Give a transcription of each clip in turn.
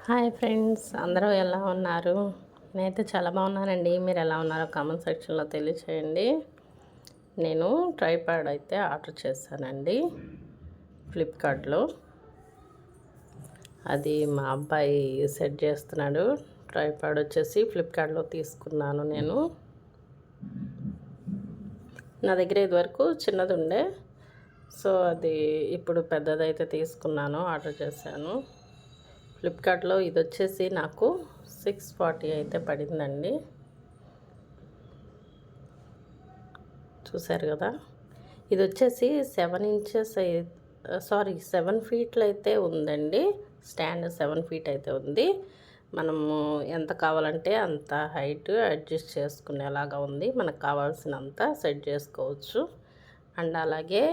Hi friends, అందరూ ఎలా ఉన్నారు? నేనైతే చాలా బాగున్నానండి. మీరు ఎలా ఉన్నారో కామెంట్ సెక్షన్లో తెలియచేయండి. నేను ట్రైపాడ్ అయితే ఆర్డర్ చేశానండి ఫ్లిప్కార్ట్లో. అది మా అబ్బాయి సెట్ చేస్తున్నాడు. ట్రైపాడ్ వచ్చేసి ఫ్లిప్కార్ట్లో తీసుకున్నాను నేను. నా దగ్గర ఇదివరకు చిన్నది ఉండే, సో అది ఇప్పుడు పెద్దదైతే తీసుకున్నాను, ఆర్డర్ చేశాను ఫ్లిప్కార్ట్లో. ఇది వచ్చేసి నాకు 640 అయితే పడిందండి. చూసారు కదా, ఇది వచ్చేసి 7 ఇంచెస్ 7 ఫీట్లు అయితే ఉందండి. స్టాండ్ 7 ఫీట్ అయితే ఉంది. మనము ఎంత కావాలంటే అంత హైట్ అడ్జస్ట్ చేసుకునేలాగా ఉంది. మనకు కావాల్సినంత సెట్ చేసుకోవచ్చు. అండ్ అలాగే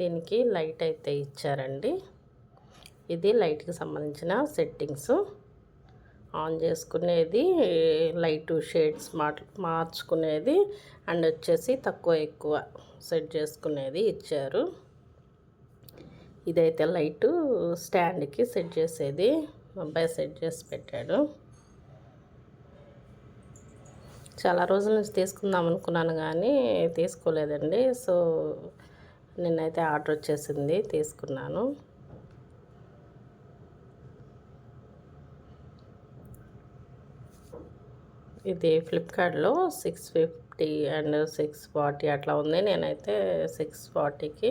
దీనికి లైట్ అయితే ఇచ్చారండి. ఇది లైట్కి సంబంధించిన సెట్టింగ్స్. ఆన్ చేసుకునేది, లైట్ షేడ్స్ మార్చుకునేది, అండ్ వచ్చేసి తక్కువ ఎక్కువ సెట్ చేసుకునేది ఇచ్చారు. ఇదైతే లైటు స్టాండ్కి సెట్ చేసేది మా అబ్బాయి సెట్ చేసి పెట్టాడు. చాలా రోజుల నుంచి తీసుకుందాం అనుకున్నాను కానీ తీసుకోలేదండి. సో నిన్నైతే ఆర్డర్ వచ్చేసింది, తీసుకున్నాను. ఇది ఫ్లిప్కార్ట్లో 650 అండ్ 640 అట్లా ఉంది. నేనైతే 640కి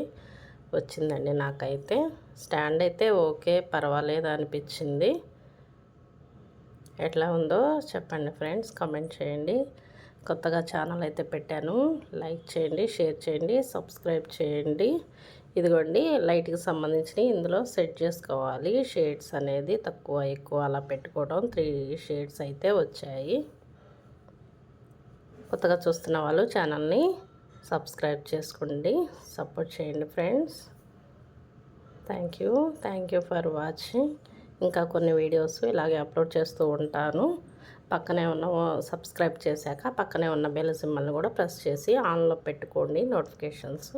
వచ్చిందండి నాకైతే. స్టాండ్ అయితే ఓకే, పర్వాలేదు అనిపించింది. ఎట్లా ఉందో చెప్పండి ఫ్రెండ్స్, కామెంట్ చేయండి. కొత్తగా ఛానల్ అయితే పెట్టాను, లైక్ చేయండి, షేర్ చేయండి, సబ్స్క్రైబ్ చేయండి. ఇదిగోండి లైట్కి సంబంధించి ఇందులో సెట్ చేసుకోవాలి. షేడ్స్ అనేది తక్కువ ఎక్కువ అలా పెట్టుకోవడం. 3 షేడ్స్ అయితే వచ్చాయి. కొత్తగా చూస్తున్న వాళ్ళు ఛానల్ని సబ్స్క్రైబ్ చేసుకోండి, సపోర్ట్ చేయండి friends. Thank you for watching. ఇంకా కొన్ని వీడియోస్ ఇలాగే అప్లోడ్ చేస్తూ ఉంటాను. పక్కనే ఉన్న సబ్స్క్రైబ్ చేశాక పక్కనే ఉన్న బెల్ సింబల్ని కూడా ప్రెస్ చేసి ఆన్లో పెట్టుకోండి నోటిఫికేషన్స్.